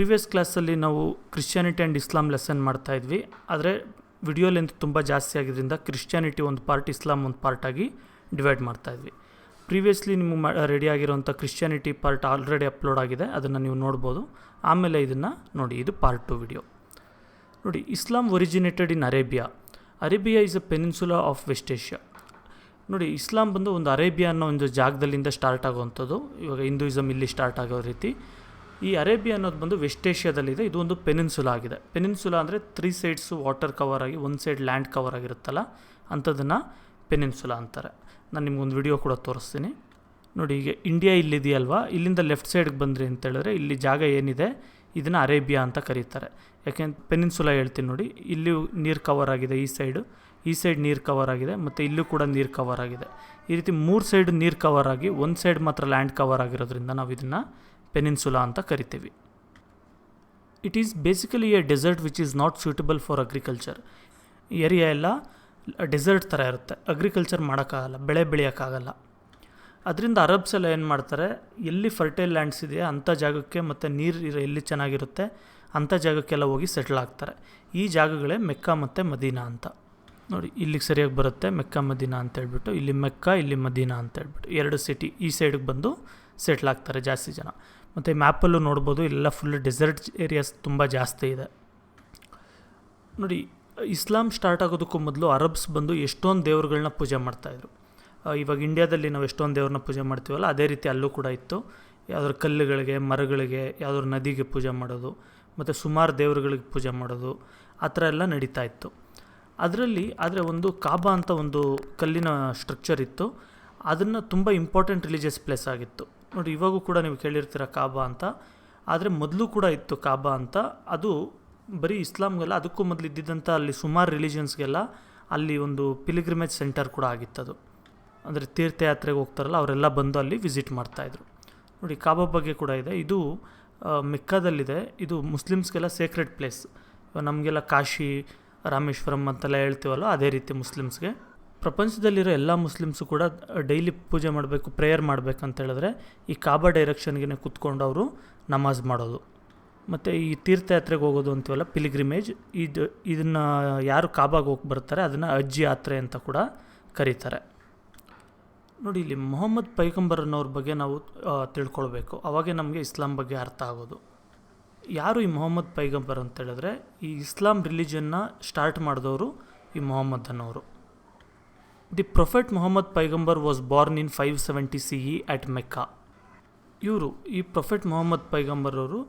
Previous ಕ್ಲಾಸಲ್ಲಿ ನಾವು Christianity and Islam lesson ಮಾಡ್ತಾಯಿದ್ವಿ. ಆದರೆ ವಿಡಿಯೋ ಲೆಂತ್ ತುಂಬ ಜಾಸ್ತಿ ಆಗಿದ್ದರಿಂದ ಕ್ರಿಶ್ಚಿಯಾನಿಟಿ ಒಂದು ಪಾರ್ಟ್, ಇಸ್ಲಾಂ ಒಂದು ಪಾರ್ಟಾಗಿ ಡಿವೈಡ್ ಮಾಡ್ತಾಯಿದ್ವಿ. ಪ್ರೀವಿಯಸ್ಲಿ ನಿಮಗೆ ರೆಡಿ ಆಗಿರೋಂಥ ಕ್ರಿಶ್ಚಿಯಾನಿಟಿ ಪಾರ್ಟ್ ಆಲ್ರೆಡಿ ಅಪ್ಲೋಡ್ ಆಗಿದೆ, ಅದನ್ನು ನೀವು ನೋಡ್ಬೋದು. ಆಮೇಲೆ ಇದನ್ನು ನೋಡಿ, ಇದು ಪಾರ್ಟ್ 2 ವಿಡಿಯೋ ನೋಡಿ. Islam originated in Arabia. Arabia is a peninsula of West Asia. ನೋಡಿ, ಇಸ್ಲಾಂ ಬಂದು ಒಂದು ಅರೇಬಿಯಾ ಅನ್ನೋ ಒಂದು ಜಾಗದಲ್ಲಿಂದ ಸ್ಟಾರ್ಟ್ ಆಗುವಂಥದ್ದು. ಇವಾಗ ಹಿಂದೂಯಿಸಮ್ ಇಲ್ಲಿ ಸ್ಟಾರ್ಟ್ ಆಗೋ ರೀತಿ ಈ ಅರೇಬಿಯಾ ಅನ್ನೋದು ಬಂದು ವೆಸ್ಟ್ ಏಷ್ಯಾದಲ್ಲಿದೆ. ಇದು ಒಂದು ಪೆನಿನ್ಸುಲಾ ಆಗಿದೆ. ಪೆನಿನ್ಸುಲಾ ಅಂದರೆ 3 ಸೈಡ್ಸು ವಾಟರ್ ಕವರ್ ಆಗಿ 1 ಸೈಡ್ ಲ್ಯಾಂಡ್ ಕವರ್ ಆಗಿರುತ್ತಲ್ಲ, ಅಂಥದ್ದನ್ನು ಪೆನಿನ್ಸುಲಾ ಅಂತಾರೆ. ನಾನು ನಿಮ್ಗೊಂದು ವಿಡಿಯೋ ಕೂಡ ತೋರಿಸ್ತೀನಿ ನೋಡಿ. ಈಗ ಇಂಡಿಯಾ ಇಲ್ಲಿದೆಯಲ್ವಾ, ಇಲ್ಲಿಂದ ಲೆಫ್ಟ್ ಸೈಡ್ಗೆ ಬಂದ್ರಿ ಅಂತೇಳಿದ್ರೆ ಇಲ್ಲಿ ಜಾಗ ಏನಿದೆ ಇದನ್ನು ಅರೇಬಿಯಾ ಅಂತ ಕರೀತಾರೆ. ಯಾಕೆಂದ್ರೆ ಪೆನಿನ್ಸುಲಾ ಹೇಳ್ತೀನಿ ನೋಡಿ, ಇಲ್ಲಿ ನೀರು ಕವರ್ ಆಗಿದೆ, ಈ ಸೈಡ್ ನೀರು ಕವರ್ ಆಗಿದೆ, ಮತ್ತು ಇಲ್ಲೂ ಕೂಡ ನೀರು ಕವರ್ ಆಗಿದೆ. ಈ ರೀತಿ 3 ಸೈಡ್ ನೀರು ಕವರ್ ಆಗಿ 1 ಸೈಡ್ ಮಾತ್ರ ಲ್ಯಾಂಡ್ ಕವರ್ ಆಗಿರೋದ್ರಿಂದ ನಾವು ಇದನ್ನು ಪೆನಿನ್ಸುಲಾ ಅಂತ ಕರಿತೀವಿ. It is basically a desert which is not suitable for agriculture. Area ಎಲ್ಲ ಡೆಸರ್ಟ್ ಥರ ಇರುತ್ತೆ, ಅಗ್ರಿಕಲ್ಚರ್ ಮಾಡೋಕ್ಕಾಗಲ್ಲ, ಬೆಳೆ ಬೆಳೆಯೋಕ್ಕಾಗಲ್ಲ. ಅದರಿಂದ ಅರಬ್ಸ್ ಎಲ್ಲ ಏನು ಮಾಡ್ತಾರೆ, ಎಲ್ಲಿ ಫರ್ಟೈಲ್ ಲ್ಯಾಂಡ್ಸ್ ಇದೆಯಾ ಅಂಥ ಜಾಗಕ್ಕೆ ಮತ್ತು ನೀರು ಎಲ್ಲಿ ಚೆನ್ನಾಗಿರುತ್ತೆ ಅಂಥ ಜಾಗಕ್ಕೆಲ್ಲ ಹೋಗಿ ಸೆಟ್ಲ್ ಆಗ್ತಾರೆ. ಈ ಜಾಗಗಳೇ ಮೆಕ್ಕಾ ಮತ್ತು ಮದೀನಾ ಅಂತ. ನೋಡಿ, ಇಲ್ಲಿಗೆ ಸರಿಯಾಗಿ ಬರುತ್ತೆ ಮೆಕ್ಕಾ ಮದೀನಾ ಅಂತೇಳ್ಬಿಟ್ಟು. ಇಲ್ಲಿ ಮೆಕ್ಕಾ, ಇಲ್ಲಿ ಮದೀನಾ ಅಂತೇಳ್ಬಿಟ್ಟು 2 ಸಿಟಿ ಈ ಸೈಡಿಗೆ ಬಂದು ಸೆಟ್ಲ್ ಆಗ್ತಾರೆ ಜಾಸ್ತಿ ಜನ. ಮತ್ತು ಮ್ಯಾಪಲ್ಲೂ ನೋಡ್ಬೋದು, ಇಲ್ಲೆಲ್ಲ ಫುಲ್ ಡೆಸರ್ಟ್ ಏರಿಯಾಸ್ ತುಂಬ ಜಾಸ್ತಿ ಇದೆ. ನೋಡಿ, ಇಸ್ಲಾಂ ಸ್ಟಾರ್ಟ್ ಆಗೋದಕ್ಕೂ ಮೊದಲು ಅರಬ್ಸ್ ಬಂದು ಎಷ್ಟೊಂದು ದೇವ್ರುಗಳನ್ನ ಪೂಜೆ ಮಾಡ್ತಾಯಿದ್ರು. ಇವಾಗ ಇಂಡಿಯಾದಲ್ಲಿ ನಾವು ಎಷ್ಟೊಂದು ದೇವ್ರನ್ನ ಪೂಜೆ ಮಾಡ್ತೀವಲ್ಲ, ಅದೇ ರೀತಿ ಅಲ್ಲೂ ಕೂಡ ಇತ್ತು. ಯಾವುದಾದ್ರು ಕಲ್ಲುಗಳಿಗೆ, ಮರಗಳಿಗೆ, ಯಾವುದಾದ್ರು ನದಿಗೆ ಪೂಜೆ ಮಾಡೋದು, ಮತ್ತು ಸುಮಾರು ದೇವರುಗಳಿಗೆ ಪೂಜೆ ಮಾಡೋದು, ಆ ಥರ ಎಲ್ಲ ನಡೀತಾ ಇತ್ತು. ಅದರಲ್ಲಿ ಆದರೆ ಒಂದು ಕಾಬಾ ಅಂತ ಒಂದು ಕಲ್ಲಿನ ಸ್ಟ್ರಕ್ಚರ್ ಇತ್ತು. ಅದನ್ನು ತುಂಬ ಇಂಪಾರ್ಟೆಂಟ್ ರಿಲಿಜಿಯಸ್ ಪ್ಲೇಸ್ ಆಗಿತ್ತು. ನೋಡಿ, ಇವಾಗೂ ಕೂಡ ನೀವು ಕೇಳಿರ್ತೀರ ಕಾಬಾ ಅಂತ. ಆದರೆ ಮೊದಲು ಕೂಡ ಇತ್ತು ಕಾಬಾ ಅಂತ. ಅದು ಬರೀ ಇಸ್ಲಾಮ್ಗೆಲ್ಲ, ಅದಕ್ಕೂ ಮೊದಲು ಇದ್ದಿದ್ದಂಥ ಅಲ್ಲಿ ಸುಮಾರು ರಿಲಿಜನ್ಸ್ಗೆಲ್ಲ ಅಲ್ಲಿ ಒಂದು ಪಿಲಿಗ್ರಿಮೇಜ್ ಸೆಂಟರ್ ಕೂಡ ಆಗಿತ್ತದು. ಅಂದರೆ ತೀರ್ಥಯಾತ್ರೆಗೆ ಹೋಗ್ತಾರಲ್ಲ, ಅವರೆಲ್ಲ ಬಂದು ಅಲ್ಲಿ ವಿಸಿಟ್ ಮಾಡ್ತಾಯಿದ್ರು. ನೋಡಿ, ಕಾಬಾ ಬಗ್ಗೆ ಕೂಡ ಇದೆ. ಇದು ಮೆಕ್ಕಾದಲ್ಲಿದೆ. ಇದು ಮುಸ್ಲಿಮ್ಸ್ಗೆಲ್ಲ ಸೇಕ್ರೆಡ್ ಪ್ಲೇಸ್. ನಮಗೆಲ್ಲ ಕಾಶಿ, ರಾಮೇಶ್ವರಂ ಅಂತೆಲ್ಲ ಹೇಳ್ತೀವಲ್ಲ, ಅದೇ ರೀತಿ ಮುಸ್ಲಿಮ್ಸ್ಗೆ. ಪ್ರಪಂಚದಲ್ಲಿರೋ ಎಲ್ಲ ಮುಸ್ಲಿಮ್ಸು ಕೂಡ ಡೈಲಿ ಪೂಜೆ ಮಾಡಬೇಕು, ಪ್ರೇಯರ್ ಮಾಡಬೇಕಂತ ಹೇಳಿದ್ರೆ ಈ ಕಾಬಾ ಡೈರೆಕ್ಷನ್ಗೆ ಕೂತ್ಕೊಂಡು ಅವರು ನಮಾಜ್ ಮಾಡೋದು. ಮತ್ತು ಈ ತೀರ್ಥಯಾತ್ರೆಗೆ ಹೋಗೋದು ಅಂತೀವಲ್ಲ, ಪಿಲಿಗ್ರಿಮೇಜ್, ಇದನ್ನು ಯಾರು ಕಾಬಾಗೆ ಹೋಗಿ ಬರ್ತಾರೆ ಅದನ್ನು ಹಜ್ ಯಾತ್ರೆ ಅಂತ ಕೂಡ ಕರೀತಾರೆ. ನೋಡಿ, ಇಲ್ಲಿ ಮೊಹಮ್ಮದ್ ಪೈಗಂಬರ್ ಅನ್ನೋರ ಬಗ್ಗೆ ನಾವು ತಿಳ್ಕೊಳ್ಬೇಕು, ಅವಾಗೇ ನಮಗೆ ಇಸ್ಲಾಂ ಬಗ್ಗೆ ಅರ್ಥ ಆಗೋದು. ಯಾರು ಈ ಮೊಹಮ್ಮದ್ ಪೈಗಂಬರ್ ಅಂತ ಹೇಳಿದ್ರೆ, ಈ ಇಸ್ಲಾಂ ರಿಲಿಜನ್ನ ಸ್ಟಾರ್ಟ್ ಮಾಡಿದವರು ಈ ಮೊಹಮ್ಮದ್ ಅನ್ನೋರು. ದಿ ಪ್ರೊಫೆಟ್ ಮೊಹಮ್ಮದ್ ಪೈಗಂಬರ್ was born in 570 CE at Mecca. ಈ ಪ್ರೊಫೆಟ್ ಮೊಹಮ್ಮದ್ ಪೈಗಂಬರ್ ಅವರು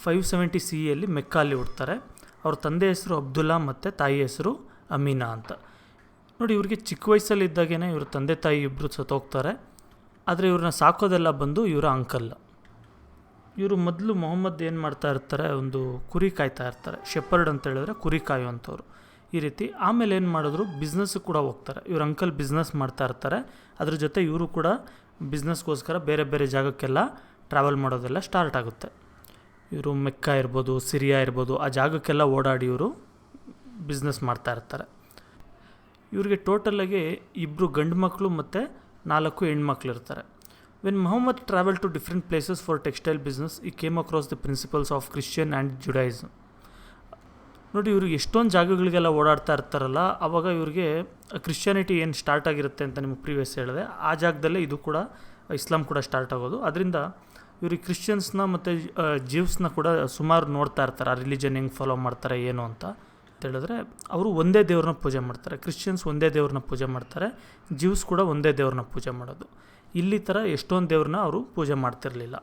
570 CEಯಲ್ಲಿ ಮೆಕ್ಕಾಲ್ಲಿ ಹುಡ್ತಾರೆ. ಅವ್ರ ತಂದೆ ಹೆಸರು ಅಬ್ದುಲ್ಲಾ ಮತ್ತು ತಾಯಿ ಹೆಸರು ಅಮೀನಾ ಅಂತ. ನೋಡಿ, ಇವ್ರಿಗೆ ಚಿಕ್ಕ ವಯಸ್ಸಲ್ಲಿದ್ದಾಗೇ ಇವ್ರ ತಂದೆ ತಾಯಿ ಇಬ್ಬರು ಸತ್ತೋಗ್ತಾರೆ. ಆದರೆ ಇವ್ರನ್ನ ಸಾಕೋದೆಲ್ಲ ಬಂದು ಇವರ ಅಂಕಲ್. ಇವರು ಮೊದಲು ಮೊಹಮ್ಮದ್ ಏನು ಮಾಡ್ತಾ ಇರ್ತಾರೆ, ಒಂದು ಕುರಿ ಕಾಯ್ತಾ ಇರ್ತಾರೆ. ಶೆಪರ್ಡ್ ಅಂತ ಹೇಳಿದ್ರೆ ಕುರಿ ಕಾಯುವಂಥವ್ರು ಈ ರೀತಿ. ಆಮೇಲೆ ಏನು ಮಾಡಿದ್ರು, ಬಿಸ್ನೆಸ್ಸು ಕೂಡ ಹೋಗ್ತಾರೆ. ಇವ್ರ ಅಂಕಲ್ ಬಿಸ್ನೆಸ್ ಮಾಡ್ತಾ ಇರ್ತಾರೆ. ಅದ್ರ ಜೊತೆ ಇವರು ಕೂಡ ಬಿಸ್ನೆಸ್ಗೋಸ್ಕರ ಬೇರೆ ಬೇರೆ ಜಾಗಕ್ಕೆಲ್ಲ ಟ್ರಾವೆಲ್ ಮಾಡೋದೆಲ್ಲ ಸ್ಟಾರ್ಟ್ ಆಗುತ್ತೆ. ಇವರು ಮೆಕ್ಕಾ ಇರ್ಬೋದು, ಸಿರಿಯಾ ಇರ್ಬೋದು, ಆ ಜಾಗಕ್ಕೆಲ್ಲ ಓಡಾಡಿ ಇವರು ಬಿಸ್ನೆಸ್ ಮಾಡ್ತಾ ಇರ್ತಾರೆ. ಇವ್ರಿಗೆ ಟೋಟಲಾಗಿ 2 ಗಂಡು ಮಕ್ಕಳು ಮತ್ತು 4 ಹೆಣ್ಮಕ್ಳು ಇರ್ತಾರೆ. When Mohammed travel to different places for textile business, he came across the principles of Christian and Judaism. ನೋಡಿ, ಇವ್ರಿಗೆ ಎಷ್ಟೊಂದು ಜಾಗಗಳಿಗೆಲ್ಲ ಓಡಾಡ್ತಾ ಇರ್ತಾರಲ್ಲ, ಆವಾಗ ಇವ್ರಿಗೆ ಕ್ರಿಶ್ಚಿಯಾನಿಟಿ ಏನು ಸ್ಟಾರ್ಟ್ ಆಗಿರುತ್ತೆ ಅಂತ ನಿಮಗೆ ಪ್ರೀವಿಯಸ್ ಹೇಳಿದೆ, ಆ ಜಾಗದಲ್ಲೇ ಇದು ಕೂಡ ಇಸ್ಲಾಂ ಕೂಡ ಸ್ಟಾರ್ಟ್ ಆಗೋದು. ಅದರಿಂದ ಇವ್ರಿಗೆ ಕ್ರಿಶ್ಚಿಯನ್ಸ್ನ ಮತ್ತು ಜ್ಯೂಸ್ನ ಕೂಡ ಸುಮಾರು ನೋಡ್ತಾ ಇರ್ತಾರೆ. ಆ ರಿಲಿಜನ್ ಹೆಂಗೆ ಫಾಲೋ ಮಾಡ್ತಾರೆ ಏನು ಅಂತ ಹೇಳಿದ್ರೆ, ಅವರು ಒಂದೇ ದೇವ್ರನ್ನ ಪೂಜೆ ಮಾಡ್ತಾರೆ. ಕ್ರಿಶ್ಚಿಯನ್ಸ್ ಒಂದೇ ದೇವ್ರನ್ನ ಪೂಜೆ ಮಾಡ್ತಾರೆ, ಜ್ಯೂಸ್ ಕೂಡ ಒಂದೇ ದೇವ್ರನ್ನ ಪೂಜೆ ಮಾಡೋದು. ಇಲ್ಲಿ ಥರ ಎಷ್ಟೊಂದು ದೇವ್ರನ್ನ ಅವರು ಪೂಜೆ ಮಾಡ್ತಿರಲಿಲ್ಲ.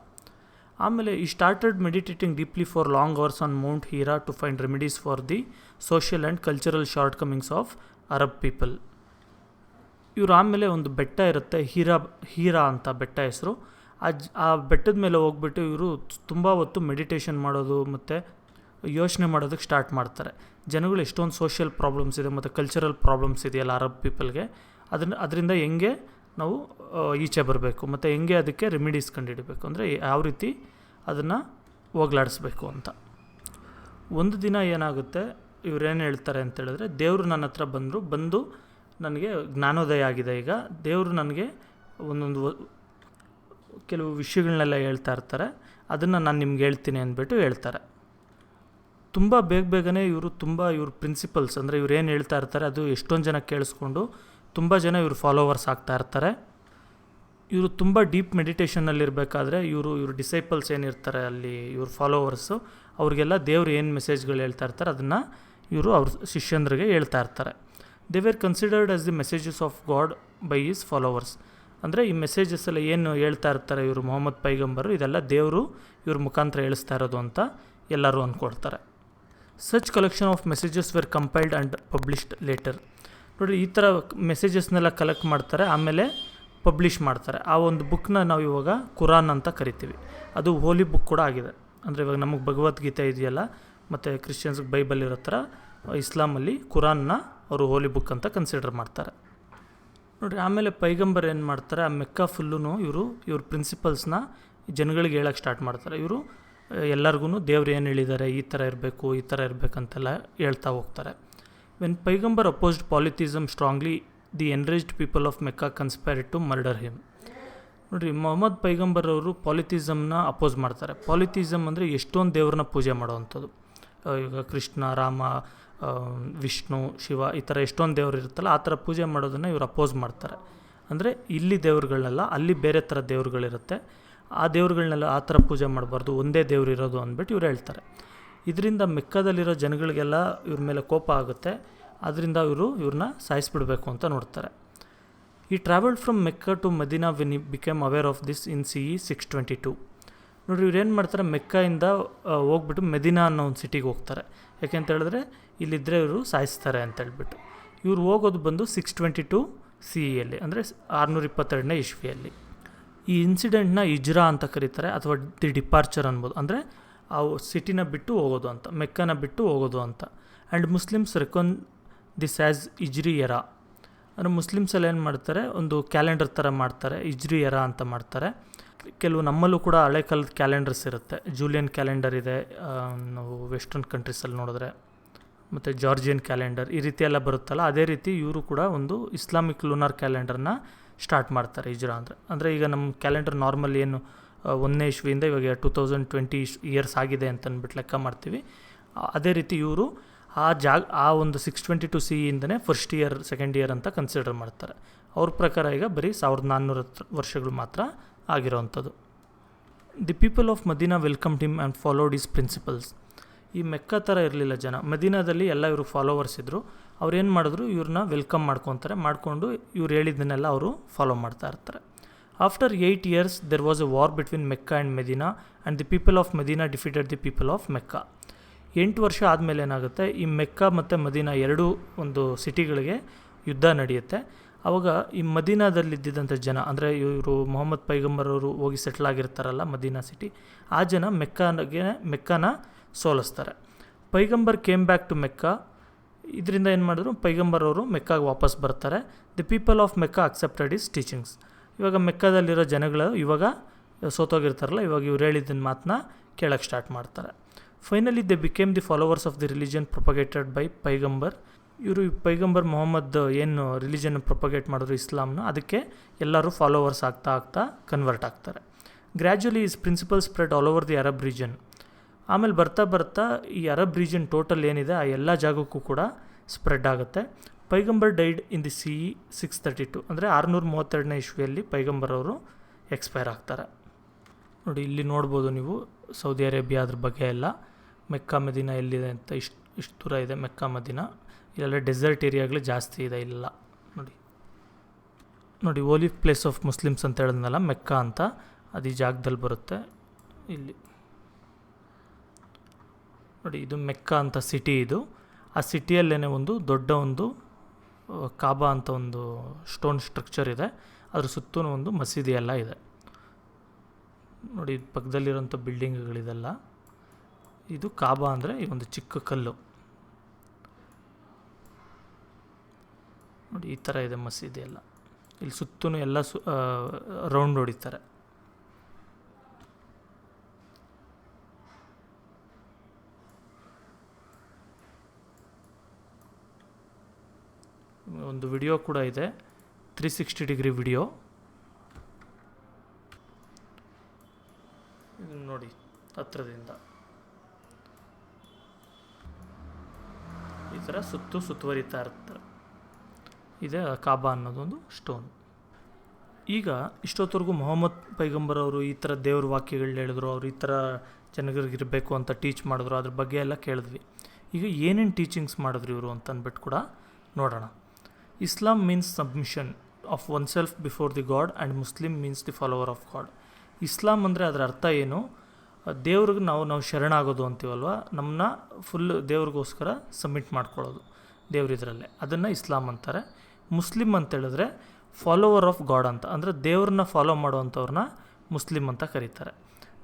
ಆಮೇಲೆ ಈ started meditating deeply for long hours on Mount Hira to find remedies for the social and cultural shortcomings of Arab people. ಇವರು ಆಮೇಲೆ ಒಂದು ಬೆಟ್ಟ ಇರುತ್ತೆ, ಹೀರಾ ಅಂತ ಬೆಟ್ಟ ಹೆಸರು. ಆ ಬೆಟ್ಟದ ಮೇಲೆ ಹೋಗ್ಬಿಟ್ಟು ಇವರು ತುಂಬ ಹೊತ್ತು ಮೆಡಿಟೇಷನ್ ಮಾಡೋದು ಮತ್ತು ಯೋಚನೆ ಮಾಡೋದಕ್ಕೆ ಸ್ಟಾರ್ಟ್ ಮಾಡ್ತಾರೆ. ಜನಗಳು ಎಷ್ಟೊಂದು ಸೋಷಿಯಲ್ ಪ್ರಾಬ್ಲಮ್ಸ್ ಇದೆ ಮತ್ತು ಕಲ್ಚರಲ್ ಪ್ರಾಬ್ಲಮ್ಸ್ ಇದೆಯಲ್ಲ ಅರಬ್ ಪೀಪಲ್ಗೆ, ಅದರಿಂದ ಹೆಂಗೆ ನಾವು ಈಚೆ ಬರಬೇಕು ಮತ್ತು ಹೆಂಗೆ ಅದಕ್ಕೆ ರೆಮಿಡೀಸ್ ಕಂಡುಹಿಡಬೇಕು, ಅಂದರೆ ಯಾವ ರೀತಿ ಅದನ್ನು ಹೋಗ್ಲಾಡಿಸ್ಬೇಕು ಅಂತ. ಒಂದು ದಿನ ಏನಾಗುತ್ತೆ, ಇವರೇನು ಹೇಳ್ತಾರೆ ಅಂತೇಳಿದ್ರೆ, ದೇವರು ನನ್ನ ಹತ್ರ ಬಂದು ನನಗೆ ಜ್ಞಾನೋದಯ ಆಗಿದೆ. ಈಗ ದೇವರು ನನಗೆ ಕೆಲವು ವಿಷಯಗಳನ್ನೆಲ್ಲ ಹೇಳ್ತಾ ಇರ್ತಾರೆ, ಅದನ್ನು ನಾನು ನಿಮ್ಗೆ ಹೇಳ್ತೀನಿ ಅಂದ್ಬಿಟ್ಟು ಹೇಳ್ತಾರೆ. ತುಂಬ ಬೇಗನೆ ಇವ್ರ ಪ್ರಿನ್ಸಿಪಲ್ಸ್ ಅಂದರೆ ಇವ್ರು ಏನು ಹೇಳ್ತಾ ಇರ್ತಾರೆ ಅದು ಎಷ್ಟೊಂದು ಜನ ಕೇಳಿಸ್ಕೊಂಡು ತುಂಬ ಜನ ಇವ್ರ ಫಾಲೋವರ್ಸ್ ಆಗ್ತಾ ಇರ್ತಾರೆ. ಇವರು ತುಂಬ ಡೀಪ್ ಮೆಡಿಟೇಷನ್ನಲ್ಲಿರಬೇಕಾದ್ರೆ ಇವ್ರ ಡಿಸೈಪಲ್ಸ್ ಏನಿರ್ತಾರೆ ಅಲ್ಲಿ ಇವ್ರ ಫಾಲೋವರ್ಸು, ಅವ್ರಿಗೆಲ್ಲ ದೇವ್ರು ಏನು ಮೆಸೇಜ್ಗಳು ಹೇಳ್ತಾ ಇರ್ತಾರೆ ಅದನ್ನು ಇವರು ಅವ್ರ ಶಿಷ್ಯಂದ್ರಿಗೆ ಹೇಳ್ತಾ ಇರ್ತಾರೆ. They were considered as the messages of god by is followers. ಅಂದರೆ ಈ ಮೆಸೇಜಸ್ ಎಲ್ಲ ಏನು ಹೇಳ್ತಾ ಇರ್ತಾರೆ ಇವರು ಮೊಹಮ್ಮದ್ ಪೈಗಂಬರು, ಇದೆಲ್ಲ ದೇವರು ಇವ್ರ ಮುಖಾಂತರ ಹೇಳಿಸ್ತಾ ಇರೋದು ಅಂತ ಎಲ್ಲರೂ ಅಂದ್ಕೊಡ್ತಾರೆ. Such collection of messages were compiled and published later. ನೋಡಿರಿ, ಈ ಥರ ಮೆಸೇಜಸ್ನೆಲ್ಲ ಕಲೆಕ್ಟ್ ಮಾಡ್ತಾರೆ, ಆಮೇಲೆ ಪಬ್ಲಿಷ್ ಮಾಡ್ತಾರೆ. ಆ ಒಂದು ಬುಕ್ನ ನಾವು ಇವಾಗ ಕುರಾನ್ ಅಂತ ಕರಿತೀವಿ. ಅದು ಹೋಲಿ ಬುಕ್ ಕೂಡ ಆಗಿದೆ. ಅಂದರೆ ಇವಾಗ ನಮಗೆ ಭಗವದ್ಗೀತೆ ಇದೆಯಲ್ಲ, ಮತ್ತು ಕ್ರಿಶ್ಚಿಯನ್ಸ್ಗೆ ಬೈಬಲ್ ಇರೋ ಥರ ಇಸ್ಲಾಮಲ್ಲಿ ಕುರಾನ್ನ ಅವರು ಹೋಲಿ ಬುಕ್ ಅಂತ ಕನ್ಸಿಡರ್ ಮಾಡ್ತಾರೆ. ನೋಡಿರಿ, ಆಮೇಲೆ ಪೈಗಂಬರ್ ಏನು ಮಾಡ್ತಾರೆ, ಆ ಮೆಕ್ಕಾ ಫುಲ್ಲೂ ಇವ್ರ ಪ್ರಿನ್ಸಿಪಲ್ಸ್ನ ಜನಗಳಿಗೆ ಹೇಳೋಕ್ಕೆ ಸ್ಟಾರ್ಟ್ ಮಾಡ್ತಾರೆ. ಇವರು ಎಲ್ಲರಿಗೂ ದೇವ್ರು ಏನು ಹೇಳಿದ್ದಾರೆ, ಈ ಥರ ಇರಬೇಕು, ಈ ಥರ ಇರಬೇಕಂತೆಲ್ಲ ಹೇಳ್ತಾ ಹೋಗ್ತಾರೆ. When Paigambar opposed polytheism strongly, the enraged people of Mecca conspired to murder him. ನೋಡಿರಿ, ಮೊಹಮ್ಮದ್ ಪೈಗಂಬರ್ ಅವರು ಪಾಲಿಥಿಸಮ್ನ ಅಪೋಸ್ ಮಾಡ್ತಾರೆ. ಪಾಲಿಥಿಸಮ್ ಅಂದರೆ ಎಷ್ಟೊಂದು ದೇವ್ರನ್ನ ಪೂಜೆ ಮಾಡೋವಂಥದ್ದು. ಈಗ ಕೃಷ್ಣ, ರಾಮ, ವಿಷ್ಣು, ಶಿವ, ಈ ಥರ ಎಷ್ಟೊಂದು ದೇವ್ರು ಇರುತ್ತಲ್ಲ, ಆ ಥರ ಪೂಜೆ ಮಾಡೋದನ್ನು ಇವರು ಅಪೋಸ್ ಮಾಡ್ತಾರೆ. ಅಂದರೆ ಇಲ್ಲಿ ದೇವ್ರುಗಳನ್ನೆಲ್ಲ ಅಲ್ಲಿ ಬೇರೆ ಥರ ದೇವ್ರುಗಳಿರುತ್ತೆ, ಆ ದೇವ್ರುಗಳನ್ನೆಲ್ಲ ಆ ಥರ ಪೂಜೆ ಮಾಡಬಾರ್ದು, ಒಂದೇ ದೇವ್ರು ಇರೋದು ಅಂದ್ಬಿಟ್ಟು ಇವ್ರು ಹೇಳ್ತಾರೆ. ಇದರಿಂದ ಮೆಕ್ಕಾದಲ್ಲಿರೋ ಜನಗಳಿಗೆಲ್ಲ ಇವ್ರ ಮೇಲೆ ಕೋಪ ಆಗುತ್ತೆ. ಅದರಿಂದ ಇವ್ರನ್ನ ಸಾಯಿಸ್ಬಿಡ್ಬೇಕು ಅಂತ ನೋಡ್ತಾರೆ. He travelled from Mecca to Medina when he became aware of this in CE 622. ನೋಡಿರಿ, ಇವ್ರು ಏನು ಮಾಡ್ತಾರೆ, ಮೆಕ್ಕಾಯಿಂದ ಹೋಗ್ಬಿಟ್ಟು ಮೆದಿನಾ ಅನ್ನೋ ಒಂದು ಸಿಟಿಗೆ ಹೋಗ್ತಾರೆ. ಯಾಕೆಂತ ಹೇಳಿದ್ರೆ ಇಲ್ಲಿದ್ದರೆ ಇವರು ಸಾಯಿಸ್ತಾರೆ ಅಂತೇಳ್ಬಿಟ್ಟು. ಇವ್ರು ಹೋಗೋದು ಬಂದು 622 CEಯಲ್ಲಿ, ಅಂದರೆ 622ನೇ ಇಸ್ವಿಯಲ್ಲಿ. ಈ ಇನ್ಸಿಡೆಂಟ್ನ ಇಜ್ರಾ ಅಂತ ಕರೀತಾರೆ, ಅಥವಾ ದಿ ಡಿಪಾರ್ಚರ್ ಅನ್ಬೋದು. ಅಂದರೆ ಆ ಸಿಟಿನ ಬಿಟ್ಟು ಹೋಗೋದು ಅಂತ, ಮೆಕ್ಕಾನ ಬಿಟ್ಟು ಹೋಗೋದು ಅಂತ. And Muslims reckon this as Hijri era. ಅಂದರೆ ಮುಸ್ಲಿಮ್ಸಲ್ಲಿ ಏನು ಮಾಡ್ತಾರೆ, ಒಂದು ಕ್ಯಾಲೆಂಡರ್ ಥರ ಮಾಡ್ತಾರೆ, ಇಜ್ರಿ ಎರಾ ಅಂತ ಮಾಡ್ತಾರೆ. ಕೆಲವು ನಮ್ಮಲ್ಲೂ ಕೂಡ ಹಳೆ ಕಾಲದ ಕ್ಯಾಲೆಂಡರ್ಸ್ ಇರುತ್ತೆ. ಜೂಲಿಯನ್ ಕ್ಯಾಲೆಂಡರ್ ಇದೆ ನಾವು ವೆಸ್ಟರ್ನ್ ಕಂಟ್ರೀಸಲ್ಲಿ ನೋಡಿದ್ರೆ, ಮತ್ತು ಜಾರ್ಜಿಯನ್ ಕ್ಯಾಲೆಂಡರ್ ಈ ರೀತಿ ಎಲ್ಲ ಬರುತ್ತಲ್ಲ, ಅದೇ ರೀತಿ ಇವರು ಕೂಡ ಒಂದು ಇಸ್ಲಾಮಿಕ್ ಲೂನಾರ್ ಕ್ಯಾಲೆಂಡರ್ನ ಸ್ಟಾರ್ಟ್ ಮಾಡ್ತಾರೆ. ಇಜ್ರಾ ಅಂದರೆ ಈಗ ನಮ್ಮ ಕ್ಯಾಲೆಂಡರ್ ನಾರ್ಮಲ್ ಏನು 1ನೇ ಇಸ್ವಿಯಿಂದ ಇವಾಗ 2020 ಇಯರ್ಸ್ ಆಗಿದೆ ಅಂತ ಅಂದ್ಬಿಟ್ಟು ಲೆಕ್ಕ ಮಾಡ್ತೀವಿ. ಅದೇ ರೀತಿ ಇವರು ಆ ಒಂದು 622 CEಯಿಂದನೇ ಫಸ್ಟ್ ಇಯರ್, ಸೆಕೆಂಡ್ ಇಯರ್ ಅಂತ ಕನ್ಸಿಡರ್ ಮಾಡ್ತಾರೆ. ಅವ್ರ ಪ್ರಕಾರ ಈಗ ಬರೀ 1400 ವರ್ಷಗಳು ಮಾತ್ರ ಆಗಿರೋವಂಥದ್ದು. The people of Medina welcomed him and followed his principles. ಈ ಮೆಕ್ಕಾ ಥರ ಇರಲಿಲ್ಲ ಜನ, ಮದೀನಾದಲ್ಲಿ ಎಲ್ಲ ಇವರು ಫಾಲೋವರ್ಸ್ ಇದ್ದರು. ಅವ್ರು ಏನು ಮಾಡಿದ್ರು, ಇವ್ರನ್ನ ವೆಲ್ಕಮ್ ಮಾಡಿಕೊಂಡು ಇವ್ರು ಹೇಳಿದ್ದನ್ನೆಲ್ಲ ಅವರು ಫಾಲೋ ಮಾಡ್ತಾ ಇರ್ತಾರೆ. After 8 years there was a war between Mecca and Medina and the people of Medina defeated the people of Mecca. 8 ವರ್ಷ ಆದಮೇಲೆ ಏನಾಗುತ್ತೆ, ಈ ಮೆಕ್ಕಾ ಮತ್ತು ಮದೀನಾ ಎರಡೂ ಒಂದು ಸಿಟಿಗಳಿಗೆ ಯುದ್ಧ ನಡೆಯುತ್ತೆ. ಆವಾಗ ಈ ಮದೀನಾದಲ್ಲಿದ್ದಂಥ ಜನ, ಅಂದರೆ ಇವರು ಮೊಹಮ್ಮದ್ ಪೈಗಂಬರ್ ಅವರು ಹೋಗಿ ಸೆಟ್ಲ್ ಆಗಿರ್ತಾರಲ್ಲ ಮದೀನಾ ಸಿಟಿ, ಆ ಜನ ಮೆಕ್ಕಾನ ಸೋಲಿಸ್ತಾರೆ. ಪೈಗಂಬರ್ ಕೇಮ್ ಬ್ಯಾಕ್ ಟು ಮೆಕ್ಕಾ. ಇದರಿಂದ ಏನು ಮಾಡಿದ್ರು, ಪೈಗಂಬರ್ ಅವರು ಮೆಕ್ಕಾಗೆ ವಾಪಸ್ ಬರ್ತಾರೆ. The people of Mecca accepted is teachings. ಇವಾಗ ಮೆಕ್ಕಾದಲ್ಲಿರೋ ಜನಗಳು ಇವಾಗ ಸೋತೋಗಿರ್ತಾರಲ್ಲ, ಇವಾಗ ಇವ್ರು ಹೇಳಿದ್ದನ್ನು ಮಾತನ್ನ ಕೇಳೋಕ್ಕೆ ಸ್ಟಾರ್ಟ್ ಮಾಡ್ತಾರೆ. Finally they became the followers of the religion propagated by Paigambar. ಇವರು ಪೈಗಂಬರ್ ಮೊಹಮ್ಮದ್ ಏನು ರಿಲಿಜನ್ ಪ್ರೊಪಗೇಟ್ ಮಾಡಿದ್ರು ಇಸ್ಲಾಮ್ನ, ಅದಕ್ಕೆ ಎಲ್ಲರೂ ಫಾಲೋವರ್ಸ್ ಆಗ್ತಾ ಕನ್ವರ್ಟ್ ಆಗ್ತಾರೆ. Gradually is principle spread all over the Arab region. ಆಮೇಲೆ ಬರ್ತಾ ಈ ಅರಬ್ ರೀಜನ್ ಟೋಟಲ್ ಏನಿದೆ ಆ ಎಲ್ಲ ಜಾಗಕ್ಕೂ ಕೂಡ ಸ್ಪ್ರೆಡ್ ಆಗುತ್ತೆ. ಪೈಗಂಬರ್ ಡೈಡ್ ಇನ್ ದಿ CE 632, ಅಂದರೆ 632ನೇ ಇಸ್ವಿಯಲ್ಲಿ ಪೈಗಂಬರ್ ಅವರು ಎಕ್ಸ್ಪೈರ್ ಆಗ್ತಾರೆ. ನೋಡಿ, ಇಲ್ಲಿ ನೋಡ್ಬೋದು ನೀವು ಸೌದಿ ಅರೇಬಿಯಾ ಅದ್ರ ಬಗ್ಗೆ ಎಲ್ಲ. ಮೆಕ್ಕಾ ಮದೀನಾ ಎಲ್ಲಿದೆ ಅಂತ ಇಷ್ಟು ದೂರ ಇದೆ ಮೆಕ್ಕಾ ಮದೀನಾ. ಇಲ್ಲೆಲ್ಲ ಡೆಸರ್ಟ್ ಏರಿಯಾಗಳು ಜಾಸ್ತಿ ಇದೆ ಇಲ್ಲ. ನೋಡಿ ಹೋಲಿ ಪ್ಲೇಸ್ ಆಫ್ ಮುಸ್ಲಿಮ್ಸ್ ಅಂತ ಹೇಳಿದ್ನಲ್ಲ ಮೆಕ್ಕಾ ಅಂತ, ಅದು ಈ ಜಾಗದಲ್ಲಿ ಬರುತ್ತೆ. ಇಲ್ಲಿ ನೋಡಿ, ಇದು ಮೆಕ್ಕಾ ಅಂತ ಸಿಟಿ. ಇದು ಆ ಸಿಟಿಯಲ್ಲೇ ಒಂದು ದೊಡ್ಡ ಒಂದು ಕಾಬಾ ಅಂತ ಒಂದು ಸ್ಟೋನ್ ಸ್ಟ್ರಕ್ಚರ್ ಇದೆ. ಅದ್ರ ಸುತ್ತೂ ಒಂದು ಮಸೀದಿ ಎಲ್ಲ ಇದೆ. ನೋಡಿ, ಪಕ್ಕದಲ್ಲಿರೋಂಥ ಬಿಲ್ಡಿಂಗ್ಗಳಿದೆಲ್ಲ, ಇದು ಕಾಬಾ ಅಂದರೆ ಈ ಒಂದು ಚಿಕ್ಕ ಕಲ್ಲು. ನೋಡಿ, ಈ ಥರ ಇದೆ ಮಸೀದಿ ಎಲ್ಲ. ಇಲ್ಲಿ ಸುತ್ತೂ ಎಲ್ಲ ರೌಂಡ್ ಹೊಡಿತಾರೆ. ಒಂದು ವಿಡಿಯೋ ಕೂಡ ಇದೆ, 360 ಡಿಗ್ರಿ ವಿಡಿಯೋ. ಹತ್ರದಿಂದ ಈ ಥರ ಸುತ್ತುವರಿತಾ ಇರ್ತಾರೆ. ಇದೇ ಕಾಬಾ ಅನ್ನೋದೊಂದು ಸ್ಟೋನ್. ಈಗ ಇಷ್ಟೊತ್ತವರೆಗೂ ಮೊಹಮ್ಮದ್ ಪೈಗಂಬರ್ ಅವರು ಈ ಥರ ದೇವ್ರ ವಾಕ್ಯಗಳನ್ನ ಹೇಳಿದ್ರು, ಅವರು ಈ ಥರ ಜನಗಳಿಗಿರಬೇಕು ಅಂತ ಟೀಚ್ ಮಾಡಿದ್ರು, ಅದ್ರ ಬಗ್ಗೆ ಎಲ್ಲ ಕೇಳಿದ್ವಿ. ಈಗ ಏನೇನು ಟೀಚಿಂಗ್ಸ್ ಮಾಡಿದ್ರು ಇವರು ಅಂತ ಅಂದ್ಬಿಟ್ಟು ಕೂಡ ನೋಡೋಣ. Islam means submission of oneself before the God and Muslim means the follower of God. Islam ಅಂದರೆ ಅದರ ಅರ್ಥ ಏನು? ದೇವ್ರಿಗೆ ನಾವು ಶರಣಾಗೋದು ಅಂತೀವಲ್ವ, ನಮ್ಮನ್ನ ಫುಲ್ ದೇವ್ರಿಗೋಸ್ಕರ ಸಬ್ಮಿಟ್ ಮಾಡ್ಕೊಳ್ಳೋದು ದೇವ್ರಿದ್ರಲ್ಲೇ, ಅದನ್ನು ಇಸ್ಲಾಂ ಅಂತಾರೆ. ಮುಸ್ಲಿಮ್ ಅಂತ ಹೇಳಿದ್ರೆ ಫಾಲೋವರ್ ಆಫ್ ಗಾಡ್ ಅಂತ, ಅಂದರೆ ದೇವ್ರನ್ನ ಫಾಲೋ ಮಾಡೋವಂಥವ್ರನ್ನ ಮುಸ್ಲಿಮ್ ಅಂತ ಕರೀತಾರೆ.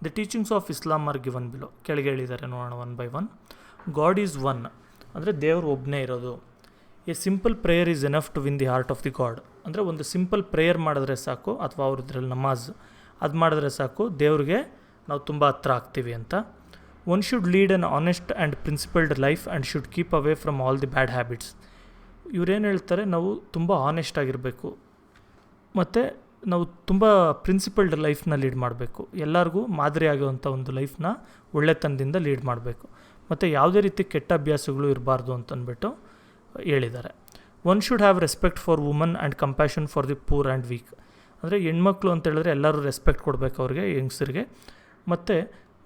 The teachings of Islam are given below. ಕೆಳಗೆ ಹೇಳಿದ್ದಾರೆ ನೋಡೋಣ one by one. God is one, ಅಂದರೆ ದೇವ್ರು ಒಬ್ಬನೇ ಇರೋದು. A simple prayer is enough to win the heart of the God. ಅಂದರೆ ಒಂದು ಸಿಂಪಲ್ ಪ್ರೇಯರ್ ಮಾಡಿದ್ರೆ ಸಾಕು, ಅಥವಾ ಅವ್ರದ್ರಲ್ಲಿ ನಮಾಜ್ ಅದು ಮಾಡಿದ್ರೆ ಸಾಕು, ದೇವ್ರಿಗೆ ನಾವು ತುಂಬ ಹತ್ರ ಆಗ್ತೀವಿ ಅಂತ. One should lead an honest and principled life and should keep away from all the bad habits. ಇವರೇನು ಹೇಳ್ತಾರೆ, ನಾವು ತುಂಬ ಆನೆಸ್ಟ್ ಆಗಿರಬೇಕು ಮತ್ತು ನಾವು ತುಂಬ ಪ್ರಿನ್ಸಿಪಲ್ಡ್ ಲೈಫ್ನ ಲೀಡ್ ಮಾಡಬೇಕು, ಎಲ್ಲರಿಗೂ ಮಾದರಿ ಆಗುವಂಥ ಒಂದು ಲೈಫ್ನ ಒಳ್ಳೆತನದಿಂದ ಲೀಡ್ ಮಾಡಬೇಕು, ಮತ್ತು ಯಾವುದೇ ರೀತಿ ಕೆಟ್ಟ ಅಭ್ಯಾಸಗಳು ಇರಬಾರ್ದು ಅಂತಂದ್ಬಿಟ್ಟು ಹೇಳಿದ್ದಾರೆ. One should have respect for woman and compassion for the poor and weak. ಅಂದರೆ ಹೆಣ್ಮಕ್ಳು ಅಂತ ಹೇಳಿದ್ರೆ ಎಲ್ಲರೂ ರೆಸ್ಪೆಕ್ಟ್ ಕೊಡಬೇಕು ಅವ್ರಿಗೆ, ಯಂಗ್ಸರಿಗೆ, ಮತ್ತು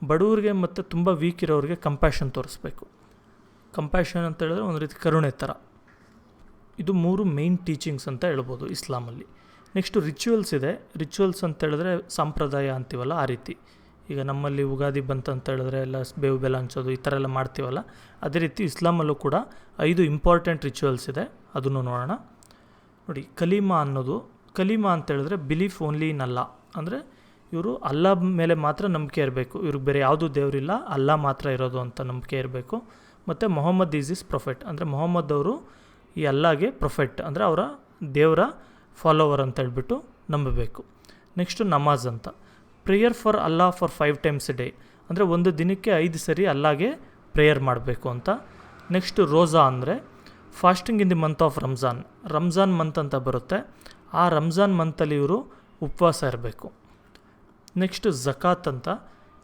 ಬಡವ್ರಿಗೆ ಮತ್ತು ತುಂಬ ವೀಕ್ ಇರೋರಿಗೆ ಕಂಪ್ಯಾಷನ್ ತೋರಿಸ್ಬೇಕು. ಕಂಪ್ಯಾಷನ್ ಅಂತ ಹೇಳಿದ್ರೆ ಒಂದು ರೀತಿ ಕರುಣೆ ಥರ. ಇದು 3 ಮೇಯ್ನ್ ಟೀಚಿಂಗ್ಸ್ ಅಂತ ಹೇಳ್ಬೋದು ಇಸ್ಲಾಮಲ್ಲಿ. ನೆಕ್ಸ್ಟು ರಿಚುವಲ್ಸ್ ಇದೆ. ರಿಚುವಲ್ಸ್ ಅಂತ ಹೇಳಿದ್ರೆ ಸಂಪ್ರದಾಯ ಅಂತೀವಲ್ಲ ಆ ರೀತಿ. ಈಗ ನಮ್ಮಲ್ಲಿ ಯುಗಾದಿ ಬಂತಂತ ಹೇಳಿದ್ರೆ ಎಲ್ಲ ಬೇವು ಬೆಲ್ಲ ಹಂಚೋದು ಈ ಥರ ಎಲ್ಲ ಮಾಡ್ತೀವಲ್ಲ, ಅದೇ ರೀತಿ ಇಸ್ಲಾಮಲ್ಲೂ ಕೂಡ 5 ಇಂಪಾರ್ಟೆಂಟ್ ರಿಚುವಲ್ಸ್ ಇದೆ, ಅದನ್ನು ನೋಡೋಣ. ನೋಡಿ, ಕಲೀಮಾ ಅನ್ನೋದು, ಕಲೀಮಾ ಅಂತ ಹೇಳಿದ್ರೆ ಬಿಲೀಫ್ ಓನ್ಲಿ ಇನ್ ಅಲ್ಲಾ, ಅಂದರೆ ಇವರು ಅಲ್ಲಾ ಮೇಲೆ ಮಾತ್ರ ನಂಬಿಕೆ ಇರಬೇಕು, ಇವ್ರಿಗೆ ಬೇರೆ ಯಾವುದೂ ದೇವರಿಲ್ಲ, ಅಲ್ಲಾ ಮಾತ್ರ ಇರೋದು ಅಂತ ನಂಬಿಕೆ ಇರಬೇಕು. ಮತ್ತು ಮೊಹಮ್ಮದ್ ಈಸ್ ಇಸ್ ಪ್ರೊಫೆಟ್, ಅಂದರೆ ಮೊಹಮ್ಮದ್ ಅವರು ಈ ಅಲ್ಲಾಗೆ ಪ್ರೊಫೆಟ್, ಅಂದರೆ ಅವರ ದೇವರ ಫಾಲೋವರ್ ಅಂತ ಹೇಳ್ಬಿಟ್ಟು ನಂಬಬೇಕು. ನೆಕ್ಸ್ಟು ನಮಾಜ್ ಅಂತ, ಪ್ರೇಯರ್ ಫಾರ್ ಅಲ್ಲಾ ಫಾರ್ 5 ಟೈಮ್ಸ್ ಎ ಡೇ, ಅಂದರೆ ಒಂದು ದಿನಕ್ಕೆ 5 ಸರಿ ಅಲ್ಲಾಗೆ ಪ್ರೇಯರ್ ಮಾಡಬೇಕು ಅಂತ. ನೆಕ್ಸ್ಟು ರೋಜಾ ಅಂದರೆ fasting in the month of Ramzan month ಅಂತ ಬರುತ್ತೆ, ಆ ರಂಜಾನ್ ಮಂತಲ್ಲಿ ಇವರು ಉಪವಾಸ ಇರಬೇಕು. ನೆಕ್ಸ್ಟ್ ಝಕಾತ್ ಅಂತ,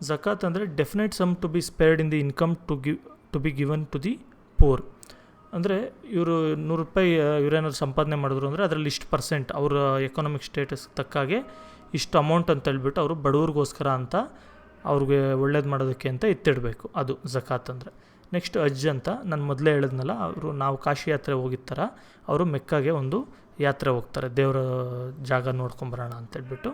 ಝಕಾತ್ ಅಂದರೆ definite sum to be spared in the income to be given to the poor. ಅಂದರೆ ಇವರು 100 ರೂಪಾಯಿ ಇವರೇನಾದ್ರು ಸಂಪಾದನೆ ಮಾಡಿದ್ರು ಅಂದರೆ ಅದರಲ್ಲಿ ಇಷ್ಟು ಪರ್ಸೆಂಟ್ ಅವರ ಎಕನಾಮಿಕ್ ಸ್ಟೇಟಸ್ ತಕ್ಕಾಗೆ ಇಷ್ಟು ಅಮೌಂಟ್ ಅಂತ ಹೇಳ್ಬಿಟ್ಟು ಅವರು ಬಡವ್ರಿಗೋಸ್ಕರ ಅಂತ ಅವ್ರಿಗೆ ಒಳ್ಳೇದು ಮಾಡೋದಕ್ಕೆ ಅಂತ ಎತ್ತಿಡಬೇಕು, ಅದು ಝಕಾತ್ ಅಂದರೆ. ನೆಕ್ಸ್ಟ್ ಹಜ್ ಅಂತ, ನಾನು ಮೊದಲೇ ಹೇಳಿದ್ನಲ್ಲ, ನಾವು ಕಾಶಿ ಯಾತ್ರೆ ಹೋಗಿರ್ತಾರ, ಅವರು ಮೆಕ್ಕಾಗೆ ಒಂದು ಯಾತ್ರೆ ಹೋಗ್ತಾರೆ, ದೇವರ ಜಾಗ ನೋಡ್ಕೊಂಬರೋಣ ಅಂತೇಳ್ಬಿಟ್ಟು.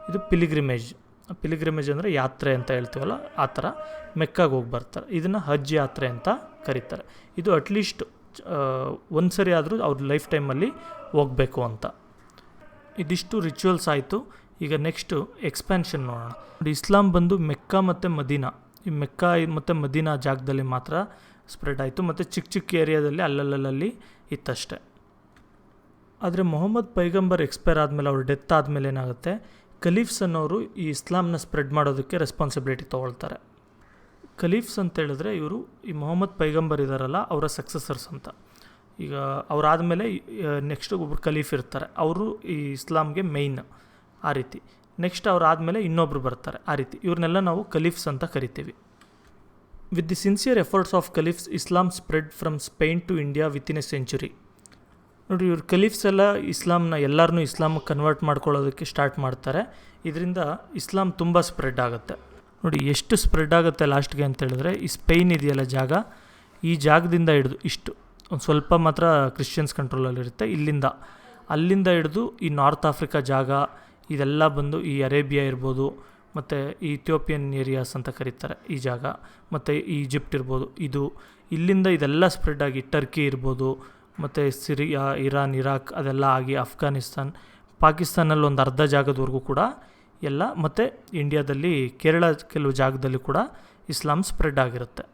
ಇದು ಪಿಲಿಗ್ರಿಮೇಜ್ ಅಂದರೆ ಯಾತ್ರೆ ಅಂತ ಹೇಳ್ತೀವಲ್ಲ ಆ ಥರ ಮೆಕ್ಕಾಗೆ ಹೋಗಿ ಬರ್ತಾರೆ, ಇದನ್ನು ಹಜ್ ಯಾತ್ರೆ ಅಂತ ಕರೀತಾರೆ. ಇದು ಅಟ್ಲೀಸ್ಟ್ ಒಂದು ಸರಿ ಆದರೂ ಅವ್ರ ಲೈಫ್ ಟೈಮಲ್ಲಿ ಹೋಗಬೇಕು ಅಂತ. ಇದಿಷ್ಟು ರಿಚುವಲ್ಸ್ ಆಯಿತು. ಈಗ ನೆಕ್ಸ್ಟು ಎಕ್ಸ್ಪ್ಯಾನ್ಷನ್ ನೋಡೋಣ. ಇಸ್ಲಾಂ ಬಂದು ಮೆಕ್ಕಾ ಮತ್ತು ಮದೀನಾ, ಈ ಮೆಕ್ಕಾ ಮತ್ತು ಮದೀನಾ ಜಾಗದಲ್ಲಿ ಮಾತ್ರ ಸ್ಪ್ರೆಡ್ ಆಯಿತು, ಮತ್ತು ಚಿಕ್ಕ ಏರಿಯಾದಲ್ಲಿ ಅಲ್ಲಲ್ಲಿ ಇತ್ತಷ್ಟೆ. ಆದರೆ ಮೊಹಮ್ಮದ್ ಪೈಗಂಬರ್ ಎಕ್ಸ್ಪೈರ್ ಆದಮೇಲೆ, ಅವ್ರ ಡೆತ್ ಆದಮೇಲೆ ಏನಾಗುತ್ತೆ, ಖಲೀಫ್ಸ್ ಅನ್ನೋರು ಈ ಇಸ್ಲಾಂನ ಸ್ಪ್ರೆಡ್ ಮಾಡೋದಕ್ಕೆ ರೆಸ್ಪಾನ್ಸಿಬಿಲಿಟಿ ತೊಗೊಳ್ತಾರೆ. ಖಲೀಫ್ಸ್ ಅಂತ ಹೇಳಿದ್ರೆ ಇವರು ಈ ಮೊಹಮ್ಮದ್ ಪೈಗಂಬರ್ ಇದ್ದಾರಲ್ಲ ಅವರ ಸಕ್ಸಸರ್ಸ್ ಅಂತ. ಈಗ ಅವರಾದಮೇಲೆ ನೆಕ್ಸ್ಟ್ ಒಬ್ಬರು ಖಲೀಫ್ ಇರ್ತಾರೆ, ಅವರು ಈ ಇಸ್ಲಾಂಗೆ ಮೇಯ್ನ್, ಆ ರೀತಿ. ನೆಕ್ಸ್ಟ್ ಅವರಾದಮೇಲೆ ಇನ್ನೊಬ್ರು ಬರ್ತಾರೆ, ಆ ರೀತಿ. ಇವ್ರನ್ನೆಲ್ಲ ನಾವು ಖಲೀಫ್ಸ್ ಅಂತ ಕರಿತೀವಿ. With the sincere efforts of khalifs, Islam spread from Spain to India within a century. ನೋಡಿ, ಇವ್ರು ಖಲೀಫ್ಸ್ ಎಲ್ಲ ಎಲ್ಲರನ್ನೂ ಇಸ್ಲಾಮಿಗೆ ಕನ್ವರ್ಟ್ ಮಾಡ್ಕೊಳ್ಳೋದಕ್ಕೆ ಸ್ಟಾರ್ಟ್ ಮಾಡ್ತಾರೆ. ಇದರಿಂದ ಇಸ್ಲಾಂ ತುಂಬ ಸ್ಪ್ರೆಡ್ ಆಗುತ್ತೆ. ನೋಡಿ ಎಷ್ಟು ಸ್ಪ್ರೆಡ್ ಆಗುತ್ತೆ ಲಾಸ್ಟ್ಗೆ ಅಂತ ಹೇಳಿದ್ರೆ, ಈ ಸ್ಪೇನ್ ಇದೆಯಲ್ಲ ಜಾಗ, ಈ ಜಾಗದಿಂದ ಹಿಡಿದು ಇಷ್ಟು ಒಂದು ಸ್ವಲ್ಪ ಮಾತ್ರ ಕ್ರಿಶ್ಚಿಯನ್ಸ್ ಕಂಟ್ರೋಲಲ್ಲಿರುತ್ತೆ, ಅಲ್ಲಿಂದ ಹಿಡಿದು ಈ ನಾರ್ತ್ ಆಫ್ರಿಕಾ ಜಾಗ ಇದೆಲ್ಲ ಬಂದು ಈ ಅರೇಬಿಯಾ ಇರ್ಬೋದು, ಮತ್ತು ಈ ಇಥಿಯೋಪಿಯನ್ ಏರಿಯಾಸ್ ಅಂತ ಕರೀತಾರೆ ಈ ಜಾಗ, ಮತ್ತು ಈ ಈಜಿಪ್ಟ್ ಇರ್ಬೋದು, ಇಲ್ಲಿಂದ ಇದೆಲ್ಲ ಸ್ಪ್ರೆಡ್ ಆಗಿ ಟರ್ಕಿ ಇರ್ಬೋದು, ಮತ್ತು ಸಿರಿಯಾ, ಇರಾನ್, ಇರಾಕ್ ಅದೆಲ್ಲ ಆಗಿ ಅಫ್ಘಾನಿಸ್ತಾನ್, ಪಾಕಿಸ್ತಾನಲ್ಲಿ ಒಂದು ಅರ್ಧ ಜಾಗದವರೆಗೂ ಕೂಡ ಎಲ್ಲ, ಮತ್ತು ಇಂಡಿಯಾದಲ್ಲಿ ಕೇರಳ ಕೆಲವು ಜಾಗದಲ್ಲಿ ಕೂಡ ಇಸ್ಲಾಂ ಸ್ಪ್ರೆಡ್ ಆಗಿರುತ್ತೆ.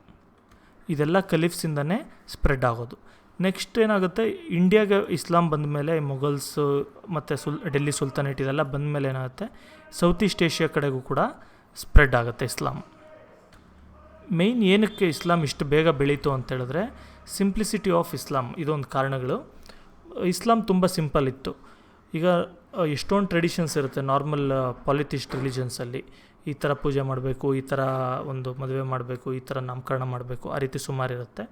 ಇದೆಲ್ಲ ಖಲೀಫ್ಸಿಂದನೇ ಸ್ಪ್ರೆಡ್ ಆಗೋದು. ನೆಕ್ಸ್ಟ್ ಏನಾಗುತ್ತೆ, ಇಂಡಿಯಾಗೆ ಇಸ್ಲಾಂ ಬಂದ ಮೇಲೆ ಮೊಘಲ್ಸು ಮತ್ತು ಡೆಲ್ಲಿ ಸುಲ್ತಾನೇಟ್ ಇದೆಲ್ಲ ಬಂದ ಮೇಲೆ ಏನಾಗುತ್ತೆ, ಸೌತ್ ಈಸ್ಟ್ ಏಷ್ಯಾ ಕಡೆಗೂ ಕೂಡ ಸ್ಪ್ರೆಡ್ ಆಗುತ್ತೆ ಇಸ್ಲಾಂ. ಮೇಯ್ನ್ ಏನಕ್ಕೆ ಇಸ್ಲಾಂ ಇಷ್ಟು ಬೇಗ ಬೆಳೀತು ಅಂತೇಳಿದ್ರೆ, ಸಿಂಪ್ಲಿಸಿಟಿ ಆಫ್ ಇಸ್ಲಾಂ, ಇದೊಂದು ಕಾರಣಗಳು. ಇಸ್ಲಾಂ ತುಂಬ ಸಿಂಪಲ್ ಇತ್ತು. ಈಗ ಎಷ್ಟೊಂದು ಟ್ರೆಡಿಷನ್ಸ್ ಇರುತ್ತೆ ನಾರ್ಮಲ್ ಪಾಲಿಥಿಸ್ಟ್ ರಿಲಿಜನ್ಸಲ್ಲಿ. ಈ ಥರ ಪೂಜೆ ಮಾಡಬೇಕು, ಈ ಥರ ಒಂದು ಮದುವೆ ಮಾಡಬೇಕು, ಈ ಥರ ನಾಮಕರಣ ಮಾಡಬೇಕು, ಆ ರೀತಿ ಸುಮಾರು ಇರುತ್ತೆ.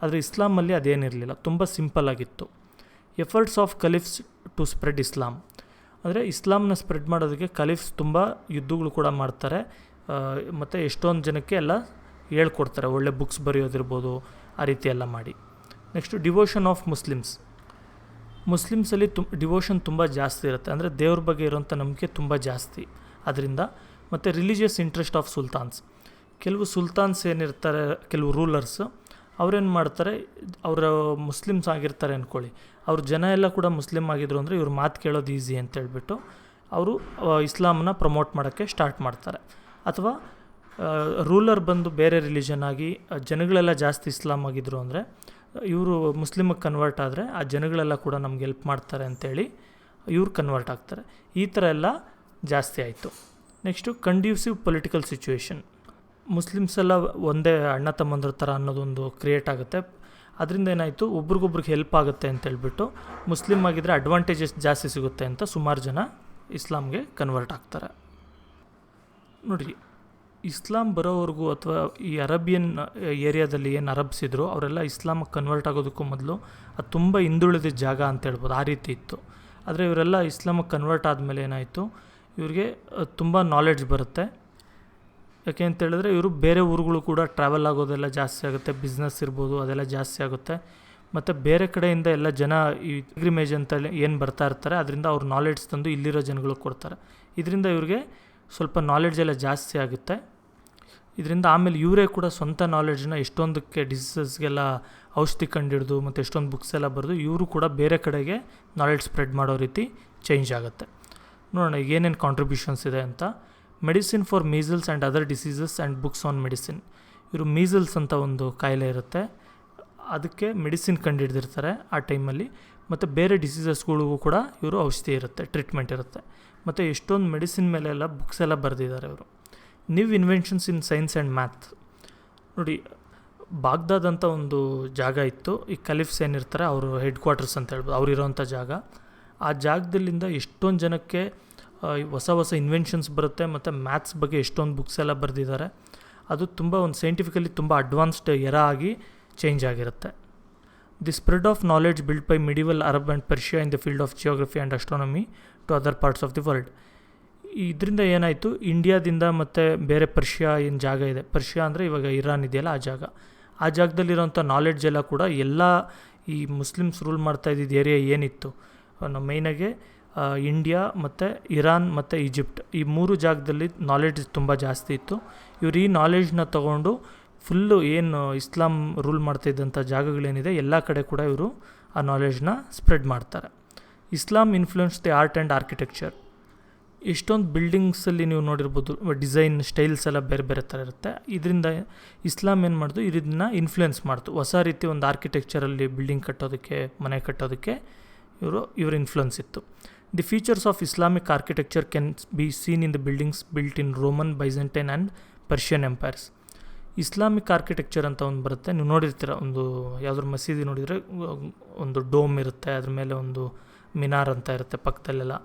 ಆದರೆ ಇಸ್ಲಾಮಲ್ಲಿ ಅದೇನಿರಲಿಲ್ಲ, ತುಂಬ ಸಿಂಪಲ್ ಆಗಿತ್ತು. ಎಫರ್ಟ್ಸ್ ಆಫ್ ಕಲಿಫ್ಸ್ ಟು ಸ್ಪ್ರೆಡ್ ಇಸ್ಲಾಂ, ಅಂದರೆ ಇಸ್ಲಾಂನ ಸ್ಪ್ರೆಡ್ ಮಾಡೋದಕ್ಕೆ ಕಲಿಫ್ಸ್ ತುಂಬ ಯುದ್ಧಗಳು ಕೂಡ ಮಾಡ್ತಾರೆ, ಮತ್ತು ಎಷ್ಟೊಂದು ಜನಕ್ಕೆ ಎಲ್ಲ ಹೇಳ್ಕೊಡ್ತಾರೆ, ಒಳ್ಳೆ ಬುಕ್ಸ್ ಬರೆಯೋದಿರ್ಬೋದು, ಆ ರೀತಿ ಎಲ್ಲ ಮಾಡಿ. ನೆಕ್ಸ್ಟು ಡಿವೋಷನ್ ಆಫ್ ಮುಸ್ಲಿಮ್ಸಲ್ಲಿ ಡಿವೋಷನ್ ತುಂಬ ಜಾಸ್ತಿ ಇರುತ್ತೆ, ಅಂದರೆ ದೇವ್ರ ಬಗ್ಗೆ ಇರೋಂಥ ನಂಬಿಕೆ ತುಂಬ ಜಾಸ್ತಿ ಅದರಿಂದ. ಮತ್ತು ರಿಲಿಜಿಯಸ್ ಇಂಟ್ರೆಸ್ಟ್ ಆಫ್ ಸುಲ್ತಾನ್ಸ್, ಕೆಲವು ಸುಲ್ತಾನ್ಸ್ ಏನಿರ್ತಾರೆ, ಕೆಲವು ರೂಲರ್ಸ್ ಅವ್ರೇನು ಮಾಡ್ತಾರೆ, ಅವರು ಮುಸ್ಲಿಮ್ಸ್ ಆಗಿರ್ತಾರೆ ಅಂದ್ಕೊಳ್ಳಿ, ಅವ್ರ ಜನ ಎಲ್ಲ ಕೂಡ ಮುಸ್ಲಿಮ್ ಆಗಿದ್ರು ಅಂದರೆ ಇವ್ರ ಮಾತು ಕೇಳೋದು ಈಸಿ ಅಂತ ಹೇಳ್ಬಿಟ್ಟು ಅವರು ಇಸ್ಲಾಮನ್ನ ಪ್ರಮೋಟ್ ಮಾಡೋಕ್ಕೆ ಸ್ಟಾರ್ಟ್ ಮಾಡ್ತಾರೆ. ಅಥವಾ ರೂಲರ್ ಬಂದು ಬೇರೆ ರಿಲಿಜನ್ ಆಗಿ ಜನಗಳೆಲ್ಲ ಜಾಸ್ತಿ ಇಸ್ಲಾಮ್ ಆಗಿದ್ರು ಅಂದರೆ ಇವರು ಮುಸ್ಲಿಮಿಗೆ ಕನ್ವರ್ಟ್ ಆದರೆ ಆ ಜನಗಳೆಲ್ಲ ಕೂಡ ನಮ್ಗೆ ಹೆಲ್ಪ್ ಮಾಡ್ತಾರೆ ಅಂತೇಳಿ ಇವ್ರು ಕನ್ವರ್ಟ್ ಆಗ್ತಾರೆ. ಈ ಥರ ಎಲ್ಲ ಜಾಸ್ತಿ ಆಯಿತು. Next conducive political situation, Muslims ಎಲ್ಲ ಒಂದೇ ಅಣ್ಣ ತಮ್ಮಂದ್ರ ಥರ ಅನ್ನೋದೊಂದು ಕ್ರಿಯೇಟ್ ಆಗುತ್ತೆ. ಅದರಿಂದ ಏನಾಯಿತು, ಒಬ್ರಿಗೊಬ್ರಿಗೆ ಹೆಲ್ಪ್ ಆಗುತ್ತೆ ಅಂತೇಳ್ಬಿಟ್ಟು ಮುಸ್ಲಿಮ್ ಆಗಿದ್ದರೆ ಅಡ್ವಾಂಟೇಜಸ್ ಜಾಸ್ತಿ ಸಿಗುತ್ತೆ ಅಂತ ಸುಮಾರು ಜನ ಇಸ್ಲಾಮ್ಗೆ ಕನ್ವರ್ಟ್ ಆಗ್ತಾರೆ. ನೋಡಿ, ಇಸ್ಲಾಂ ಬರೋವರೆಗೂ ಅಥವಾ ಈ ಅರಬಿಯನ್ ಏರಿಯಾದಲ್ಲಿ ಏನು ಅರಬ್ಸ್ ಇದ್ದರು ಅವರೆಲ್ಲ ಇಸ್ಲಾಮಿಗೆ ಕನ್ವರ್ಟ್ ಆಗೋದಕ್ಕೂ ಮೊದಲು ಅದು ತುಂಬ ಹಿಂದುಳಿದ ಜಾಗ ಅಂತ ಹೇಳ್ಬೋದು, ಆ ರೀತಿ ಇತ್ತು. ಆದರೆ ಇವರೆಲ್ಲ ಇಸ್ಲಾಮಿಗೆ ಕನ್ವರ್ಟ್ ಆದಮೇಲೆ ಏನಾಯಿತು, ಇವ್ರಿಗೆ ತುಂಬ ನಾಲೆಡ್ಜ್ ಬರುತ್ತೆ. ಯಾಕೆ ಅಂತೇಳಿದ್ರೆ ಇವರು ಬೇರೆ ಊರುಗಳು ಕೂಡ ಟ್ರಾವೆಲ್ ಆಗೋದೆಲ್ಲ ಜಾಸ್ತಿ ಆಗುತ್ತೆ, ಬಿಸ್ನೆಸ್ ಇರ್ಬೋದು ಅದೆಲ್ಲ ಜಾಸ್ತಿ ಆಗುತ್ತೆ. ಮತ್ತು ಬೇರೆ ಕಡೆಯಿಂದ ಎಲ್ಲ ಜನ ಈ ಪಿಲ್ಗ್ರಿಮೇಜ್ ಅಂತ ಏನು ಬರ್ತಾ ಇರ್ತಾರೆ, ಅದರಿಂದ ಅವ್ರ ನಾಲೆಡ್ಜ್ ತಂದು ಇಲ್ಲಿರೋ ಜನಗಳಿಗೆ ಕೊಡ್ತಾರೆ. ಇದರಿಂದ ಇವ್ರಿಗೆ ಸ್ವಲ್ಪ ನಾಲೆಡ್ಜ್ ಎಲ್ಲ ಜಾಸ್ತಿ ಆಗುತ್ತೆ. ಇದರಿಂದ ಆಮೇಲೆ ಇವರೇ ಕೂಡ ಸ್ವಂತ ನಾಲೆಡ್ಜನ್ನ ಎಷ್ಟೊಂದಕ್ಕೆ ಡಿಸೀಸಸ್ಗೆಲ್ಲ ಔಷಧಿ ಕಂಡಿಡ್ದು ಮತ್ತು ಎಷ್ಟೊಂದು ಬುಕ್ಸ್ ಎಲ್ಲ ಬರೆದು ಇವರು ಕೂಡ ಬೇರೆ ಕಡೆಗೆ ನಾಲೆಡ್ಜ್ ಸ್ಪ್ರೆಡ್ ಮಾಡೋ ರೀತಿ ಚೇಂಜ್ ಆಗುತ್ತೆ. ನೋಡೋಣ ಏನೇನು ಕಾಂಟ್ರಿಬ್ಯೂಷನ್ಸ್ ಇದೆ ಅಂತ. Medicine for measles and other diseases and books on medicine. ಇವರು ಮೀಸಲ್ಸ್ ಅಂತ ಒಂದು ಕಾಯಿಲೆ ಇರುತ್ತೆ, ಅದಕ್ಕೆ ಮೆಡಿಸಿನ್ ಕಂಡುಹಿಡ್ದಿರ್ತಾರೆ ಆ ಟೈಮಲ್ಲಿ. ಮತ್ತು ಬೇರೆ ಡಿಸೀಸಸ್ಗಳಿಗೂ ಕೂಡ ಇವರು ಔಷಧಿ ಇರುತ್ತೆ, ಟ್ರೀಟ್ಮೆಂಟ್ ಇರುತ್ತೆ. ಮತ್ತು ಎಷ್ಟೊಂದು ಮೆಡಿಸಿನ್ ಮೇಲೆಲ್ಲ ಬುಕ್ಸ್ ಎಲ್ಲ ಬರೆದಿದ್ದಾರೆ ಇವರು. New inventions in science and math. ನೋಡಿ, ಬಾಗ್ದಾದ್ ಅಂತ ಒಂದು ಜಾಗ ಇತ್ತು, ಈ ಕಲಿಫ್ಸ್ ಏನಿರ್ತಾರೆ ಅವರು ಹೆಡ್ ಕ್ವಾರ್ಟರ್ಸ್ ಅಂತ ಹೇಳ್ಬೋದು, ಅವರಿರೋಂಥ ಜಾಗ. ಆ ಜಾಗದಲ್ಲಿಂದ ಎಷ್ಟೊಂದು ಜನಕ್ಕೆ ಹೊಸ ಹೊಸ ಇನ್ವೆನ್ಷನ್ಸ್ ಬರುತ್ತೆ, ಮತ್ತು ಮ್ಯಾಥ್ಸ್ ಬಗ್ಗೆ ಎಷ್ಟೊಂದು ಬುಕ್ಸ್ ಎಲ್ಲ ಬರೆದಿದ್ದಾರೆ. ಅದು ತುಂಬ ಒಂದು ಸೈಂಟಿಫಿಕಲಿ ತುಂಬ ಅಡ್ವಾನ್ಸ್ಡ್ ಎರಾ ಆಗಿ ಚೇಂಜ್ ಆಗಿರುತ್ತೆ. The spread of knowledge build by medieval Arab and Persia in the field of geography and astronomy to other parts of the world. ಇದರಿಂದ ಏನಾಯಿತು, ಇಂಡಿಯಾದಿಂದ ಮತ್ತು ಬೇರೆ ಪರ್ಷಿಯಾ ಏನು ಜಾಗ ಇದೆ, ಪರ್ಷಿಯಾ ಅಂದರೆ ಇವಾಗ ಇರಾನ್ ಇದೆಯಲ್ಲ ಆ ಜಾಗದಲ್ಲಿರೋಂಥ ನಾಲೆಡ್ಜ್ ಎಲ್ಲ ಕೂಡ ಎಲ್ಲ ಈ ಮುಸ್ಲಿಮ್ಸ್ ರೂಲ್ ಮಾಡ್ತಾ ಇದ್ದಿದ್ದು ಏರಿಯಾ ಏನಿತ್ತು, ನಮ್ಮ ಮೈನಾಗೆ ಇಂಡಿಯಾ ಮತ್ತು ಇರಾನ್ ಮತ್ತು ಈಜಿಪ್ಟ್, ಈ 3 ಜಾಗದಲ್ಲಿ ನಾಲೆಡ್ಜ್ ತುಂಬ ಜಾಸ್ತಿ ಇತ್ತು. ಇವರು ಈ ನಾಲೆಡ್ಜ್ನ ತೊಗೊಂಡು ಫುಲ್ಲು ಏನು ಇಸ್ಲಾಂ ರೂಲ್ ಮಾಡ್ತಾಯಿದ್ದಂಥ ಜಾಗಗಳೇನಿದೆ ಎಲ್ಲ ಕಡೆ ಕೂಡ ಇವರು ಆ ನಾಲೆಡ್ಜ್ನ ಸ್ಪ್ರೆಡ್ ಮಾಡ್ತಾರೆ. Islam influence the art and architecture. ಎಷ್ಟೊಂದು ಬಿಲ್ಡಿಂಗ್ಸಲ್ಲಿ ನೀವು ನೋಡಿರ್ಬೋದು, ಡಿಸೈನ್ ಸ್ಟೈಲ್ಸ್ ಎಲ್ಲ ಬೇರೆ ಬೇರೆ ಥರ ಇರುತ್ತೆ. ಇದರಿಂದ ಇಸ್ಲಾಂ ಏನು ಮಾಡ್ತು, ಇದನ್ನ ಇನ್ಫ್ಲುಯೆನ್ಸ್ ಮಾಡ್ತು. ಹೊಸ ರೀತಿ ಒಂದು ಆರ್ಕಿಟೆಕ್ಚರಲ್ಲಿ ಬಿಲ್ಡಿಂಗ್ ಕಟ್ಟೋದಕ್ಕೆ, ಮನೆ ಕಟ್ಟೋದಕ್ಕೆ ಇವ್ರ ಇನ್ಫ್ಲುಯೆನ್ಸ್ ಇತ್ತು. The features of Islamic architecture can be seen in the buildings built in Roman, Byzantine and Persian empires. Islamic architecture ಅಂತ ಒಂದು ಬರುತ್ತೆ, ನೀವು ನೋಡಿರ್ತೀರ, ಒಂದು ಯಾವುದಾದ್ರು ಮಸೀದಿ ನೋಡಿದರೆ ಒಂದು ಡೋಮ್ ಇರುತ್ತೆ, ಅದ್ರ ಮೇಲೆ ಒಂದು ಮಿನಾರ್ ಅಂತ ಇರುತ್ತೆ ಪಕ್ಕದಲ್ಲೆಲ್ಲ,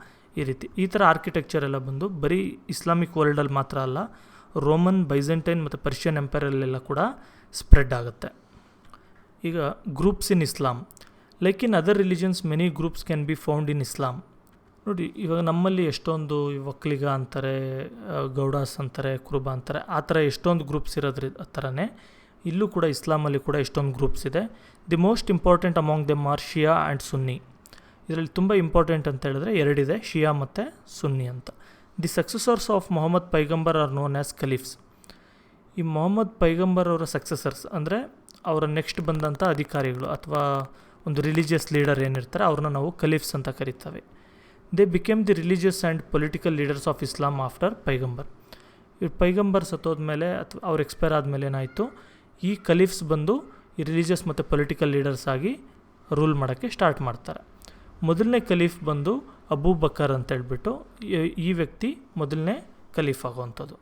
ಈ ಥರ ಆರ್ಕಿಟೆಕ್ಚರ್ ಎಲ್ಲ ಬಂದು ಬರೀ ಇಸ್ಲಾಮಿಕ್ ವರ್ಲ್ಡಲ್ಲಿ ಮಾತ್ರ ಅಲ್ಲ, ರೋಮನ್, ಬೈಜೆಂಟೈನ್ ಮತ್ತು ಪರ್ಷಿಯನ್ ಎಂಪೈರಲ್ಲೆಲ್ಲ ಕೂಡ ಸ್ಪ್ರೆಡ್ ಆಗುತ್ತೆ. ಈಗ groups in Islam. Like in other religions many groups can be found in Islam. ನೋಡಿ, ಇವಾಗ ನಮ್ಮಲ್ಲಿ ಎಷ್ಟೊಂದು ಒಕ್ಕಲಿಗ ಅಂತಾರೆ, ಗೌಡಾಸ್ ಅಂತಾರೆ, ಕುರುಬ ಅಂತಾರೆ, ಆ ಥರ ಎಷ್ಟೊಂದು ಗ್ರೂಪ್ಸ್ ಇರೋದ್ರ ಥರನೇ ಇಲ್ಲೂ ಕೂಡ ಇಸ್ಲಾಮಲ್ಲಿ ಕೂಡ ಎಷ್ಟೊಂದು ಗ್ರೂಪ್ಸ್ ಇದೆ. The most important among them are Shia and Sunni. ಇದರಲ್ಲಿ ತುಂಬ ಇಂಪಾರ್ಟೆಂಟ್ ಅಂತ ಹೇಳಿದ್ರೆ ಎರಡಿದೆ, ಶಿಯಾ ಮತ್ತು ಸುನ್ನಿ ಅಂತ. The successors of Mohammed Paigambar are known as khalifs. ಈ ಮೊಹಮ್ಮದ್ ಪೈಗಂಬರ್ ಅವರ ಸಕ್ಸಸರ್ಸ್ ಅಂದರೆ ಅವರ ನೆಕ್ಸ್ಟ್ ಬಂದಂಥ ಅಧಿಕಾರಿಗಳು ಅಥವಾ ಒಂದು ರಿಲಿಜಿಯಸ್ ಲೀಡರ್ ಏನಿರ್ತಾರೆ ಅವ್ರನ್ನ ನಾವು ಖಲೀಫ್ಸ್ ಅಂತ ಕರಿತೇವೆ. They became the religious and political leaders of Islam after Paigambar. ಇವ್ರು ಪೈಗಂಬರ್ ಸತ್ತೋದ್ಮೇಲೆ ಅಥವಾ ಅವ್ರು ಎಕ್ಸ್ಪೈರ್ ಆದಮೇಲೆ ಏನಾಯಿತು, ಈ ಖಲೀಫ್ಸ್ ಬಂದು ಈ ರಿಲಿಜಿಯಸ್ ಮತ್ತು ಪೊಲಿಟಿಕಲ್ ಲೀಡರ್ಸ್ ಆಗಿ ರೂಲ್ ಮಾಡೋಕ್ಕೆ ಸ್ಟಾರ್ಟ್ ಮಾಡ್ತಾರೆ. ಮೊದಲನೇ ಖಲೀಫ್ ಬಂದು ಅಬೂ ಬಕರ್ ಅಂತ ಹೇಳ್ಬಿಟ್ಟು ಈ ವ್ಯಕ್ತಿ ಮೊದಲನೇ ಖಲೀಫ್ ಆಗುವಂಥದ್ದು.